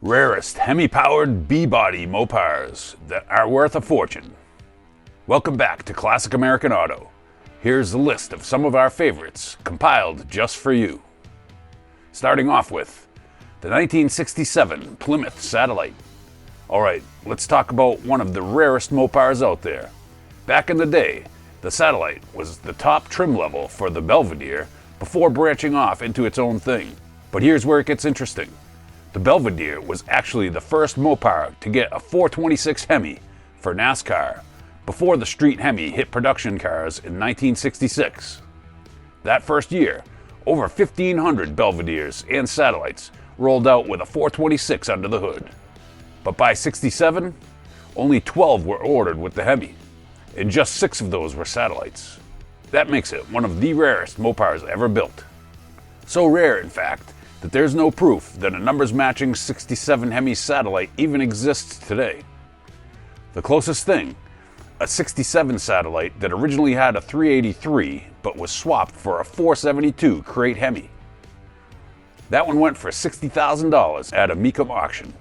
Rarest Hemi-Powered B-body Mopars that are worth a fortune. Welcome back to Classic American Auto. Here's the list of some of our favorites, compiled just for you. Starting off with the 1967 Plymouth Satellite. Alright, let's talk about one of the rarest Mopars out there. Back in the day, the Satellite was the top trim level for the Belvedere before branching off into its own thing. But here's where it gets interesting. The Belvedere was actually the first Mopar to get a 426 Hemi for NASCAR before the street Hemi hit production cars in 1966. That first year, over 1,500 Belvederes and Satellites rolled out with a 426 under the hood. But by '67, only 12 were ordered with the Hemi, and just 6 of those were Satellites. That makes it one of the rarest Mopars ever built. So rare, in fact, that there's no proof that a numbers-matching '67 Hemi Satellite even exists today. The closest thing, a '67 Satellite that originally had a 383 but was swapped for a 472 crate Hemi. That one went for $60,000 at a Mecum auction.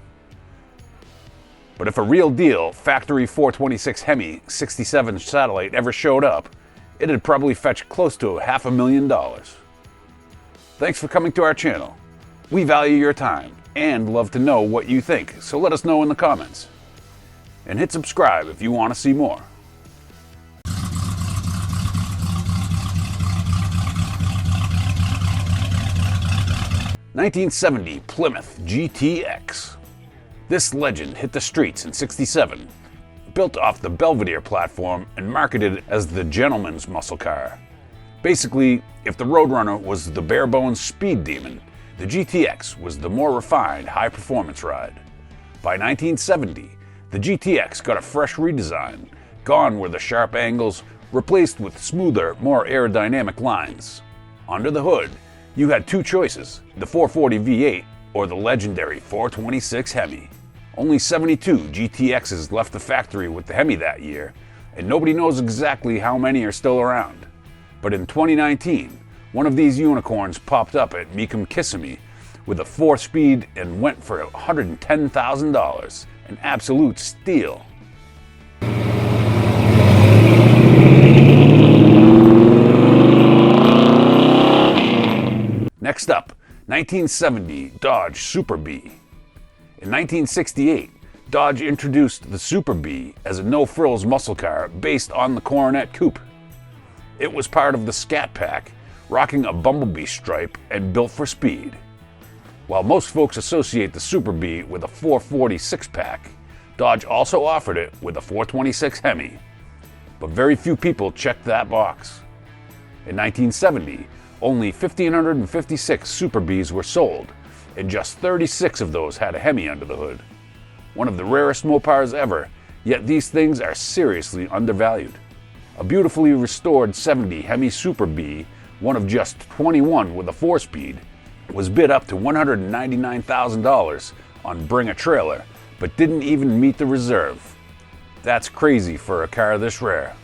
But if a real deal factory 426 Hemi '67 Satellite ever showed up, it'd probably fetch close to $500,000. Thanks for coming to our channel. We value your time and love to know what you think, so let us know in the comments. And hit subscribe if you want to see more. '70 Plymouth GTX. This legend hit the streets in '67, built off the Belvedere platform and marketed as the gentleman's muscle car. Basically, if the Roadrunner was the bare-bones speed demon, the GTX was the more refined, high-performance ride. By 1970, the GTX got a fresh redesign, gone were the sharp angles, replaced with smoother, more aerodynamic lines. Under the hood, you had 2 choices, the 440 V8 or the legendary 426 Hemi. Only 72 GTXs left the factory with the Hemi that year, and nobody knows exactly how many are still around. But in 2019, one of these unicorns popped up at Mecum Kissimmee with a 4-speed and went for $110,000, an absolute steal. Next up, 1970 Dodge Superbird. In 1968, Dodge introduced the Superbird as a no-frills muscle car based on the Coronet Coupe. It was part of the Scat Pack, rocking a bumblebee stripe and built for speed. While most folks associate the Superbird with a 440 six-pack, Dodge also offered it with a 426 Hemi. But very few people checked that box. In 1970, only 1,556 Superbirds were sold, and just 36 of those had a Hemi under the hood. One of the rarest Mopars ever, yet these things are seriously undervalued. A beautifully restored '70 Hemi Superbird, one of just 21 with a 4-speed, was bid up to $199,000 on Bring a Trailer, but didn't even meet the reserve. That's crazy for a car this rare.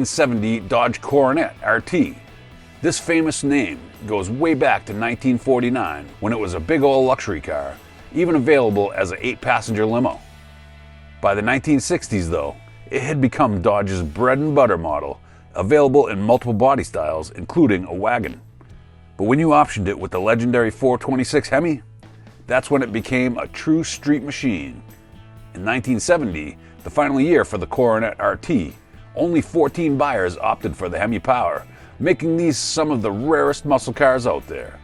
'70 Dodge Coronet RT. This famous name goes way back to 1949 when it was a big old luxury car, even available as an 8-passenger limo. By the 1960s though, it had become Dodge's bread and butter model, available in multiple body styles including a wagon. But when you optioned it with the legendary 426 Hemi, that's when it became a true street machine. In 1970, the final year for the Coronet RT, only 14 buyers opted for the Hemi Power, making these some of the rarest muscle cars out there.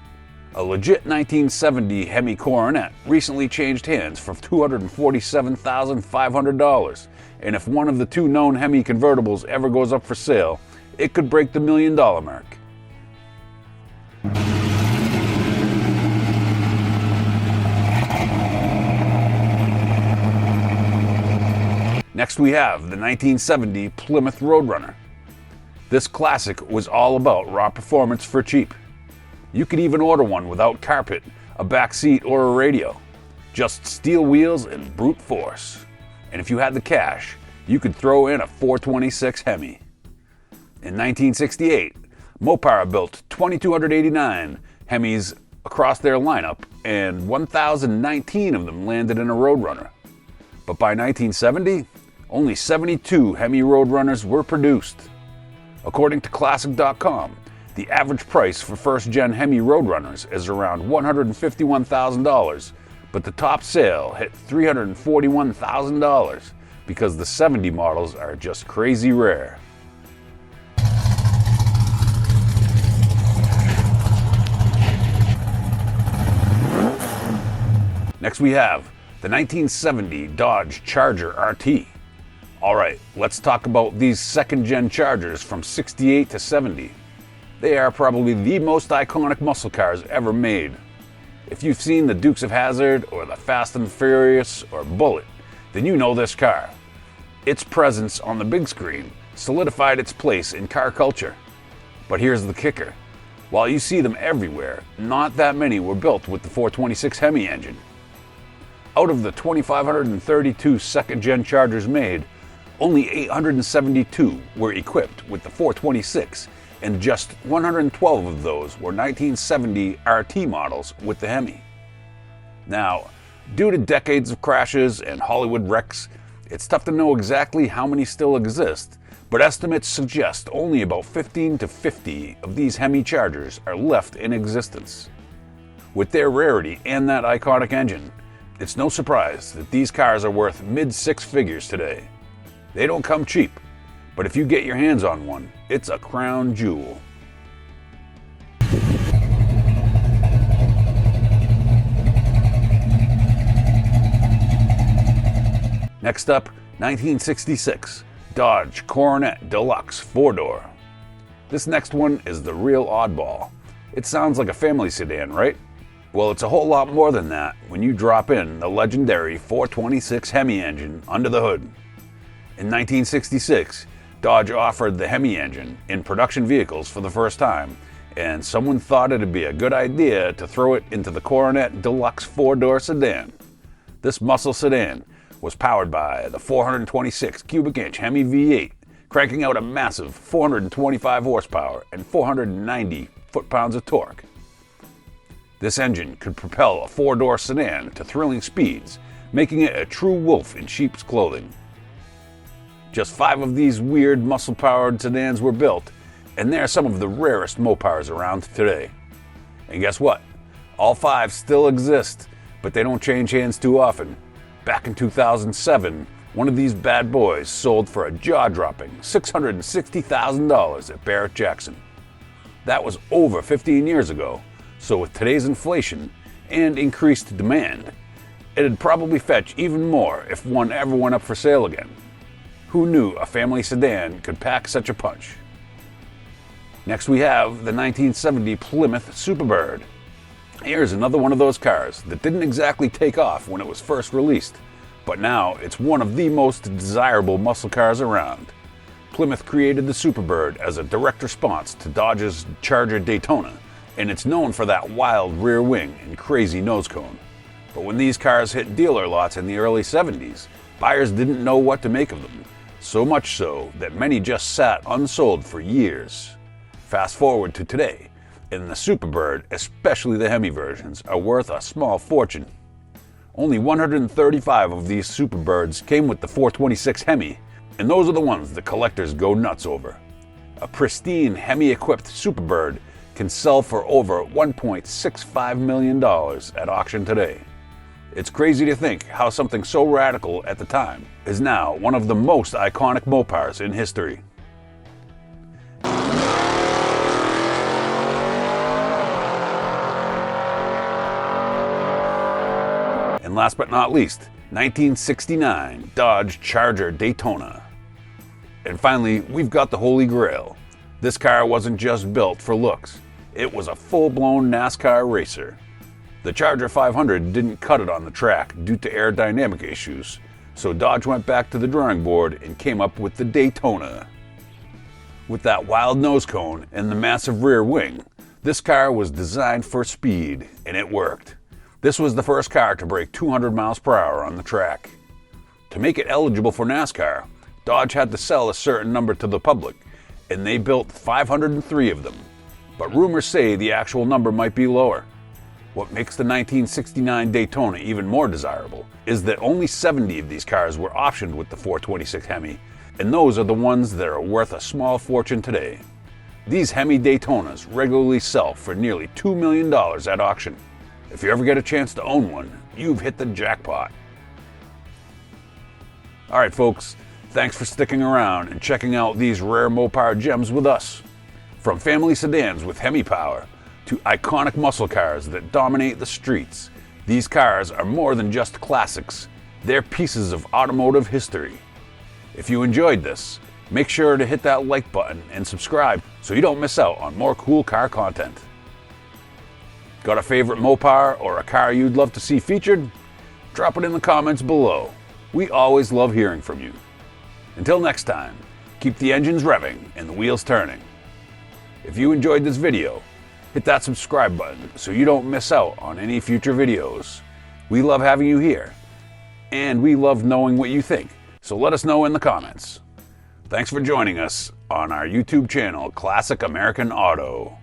A legit 1970 Hemi Coronet recently changed hands for $247,500, and if one of the 2 known Hemi convertibles ever goes up for sale, it could break the $1 million mark. Next we have the 1970 Plymouth Roadrunner. This classic was all about raw performance for cheap. You could even order one without carpet, a back seat, or a radio. Just steel wheels and brute force. And if you had the cash, you could throw in a 426 Hemi. In 1968, Mopar built 2,289 Hemis across their lineup, and 1,019 of them landed in a Roadrunner. But by 1970, only 72 Hemi Roadrunners were produced. According to Classic.com, the average price for first-gen Hemi Roadrunners is around $151,000, but the top sale hit $341,000 because the 70 models are just crazy rare. Next we have the 1970 Dodge Charger RT. Alright, let's talk about these second-gen Chargers from 68 to 70. They are probably the most iconic muscle cars ever made. If you've seen the Dukes of Hazzard or the Fast and Furious or Bullitt, then you know this car. Its presence on the big screen solidified its place in car culture. But here's the kicker. While you see them everywhere, not that many were built with the 426 Hemi engine. Out of the 2,532 second-gen Chargers made, only 872 were equipped with the 426, and just 112 of those were 1970 RT models with the Hemi. Now, due to decades of crashes and Hollywood wrecks, it's tough to know exactly how many still exist, but estimates suggest only about 15 to 50 of these Hemi Chargers are left in existence. With their rarity and that iconic engine, it's no surprise that these cars are worth mid-six figures today. They don't come cheap, but if you get your hands on one, it's a crown jewel. Next up, 1966 Dodge Coronet Deluxe 4-door. This next one is the real oddball. It sounds like a family sedan, right? Well, it's a whole lot more than that when you drop in the legendary 426 Hemi engine under the hood. In 1966, Dodge offered the Hemi engine in production vehicles for the first time, and someone thought it'd be a good idea to throw it into the Coronet Deluxe 4-door sedan. This muscle sedan was powered by the 426 cubic inch Hemi V8, cranking out a massive 425 horsepower and 490 foot-pounds of torque. This engine could propel a 4-door sedan to thrilling speeds, making it a true wolf in sheep's clothing. Just 5 of these weird muscle-powered sedans were built, and they're some of the rarest Mopars around today. And guess what? All 5 still exist, but they don't change hands too often. Back in 2007, one of these bad boys sold for a jaw-dropping $660,000 at Barrett-Jackson. That was over 15 years ago, so with today's inflation and increased demand, it'd probably fetch even more if one ever went up for sale again. Who knew a family sedan could pack such a punch? Next we have the 1970 Plymouth Superbird. Here's another one of those cars that didn't exactly take off when it was first released, but now it's one of the most desirable muscle cars around. Plymouth created the Superbird as a direct response to Dodge's Charger Daytona, and it's known for that wild rear wing and crazy nose cone. But when these cars hit dealer lots in the early 70s, buyers didn't know what to make of them, so much so that many just sat unsold for years. Fast forward to today, and the Superbird, especially the Hemi versions, are worth a small fortune. Only 135 of these Superbirds came with the 426 Hemi, and those are the ones the collectors go nuts over. A pristine Hemi-equipped Superbird can sell for over $1.65 million at auction today. It's crazy to think how something so radical at the time is now one of the most iconic Mopars in history. And last but not least, 1969 Dodge Charger Daytona. And finally, we've got the Holy Grail. This car wasn't just built for looks, it was a full-blown NASCAR racer. The Charger 500 didn't cut it on the track due to aerodynamic issues, so Dodge went back to the drawing board and came up with the Daytona. With that wild nose cone and the massive rear wing, this car was designed for speed, and it worked. This was the first car to break 200 miles per hour on the track. To make it eligible for NASCAR, Dodge had to sell a certain number to the public, and they built 503 of them. But rumors say the actual number might be lower. What makes the 1969 Daytona even more desirable is that only 70 of these cars were optioned with the 426 Hemi, and those are the ones that are worth a small fortune today. These Hemi Daytonas regularly sell for nearly $2 million at auction. If you ever get a chance to own one, you've hit the jackpot. Alright folks, thanks for sticking around and checking out these rare Mopar gems with us. From family sedans with Hemi power to iconic muscle cars that dominate the streets, these cars are more than just classics, they're pieces of automotive history. If you enjoyed this, make sure to hit that like button and subscribe so you don't miss out on more cool car content. Got a favorite Mopar or a car you'd love to see featured? Drop it in the comments below. We always love hearing from you. Until next time, keep the engines revving and the wheels turning. If you enjoyed this video, hit that subscribe button so you don't miss out on any future videos. We love having you here, and we love knowing what you think, so let us know in the comments. Thanks for joining us on our YouTube channel, Classic American Auto.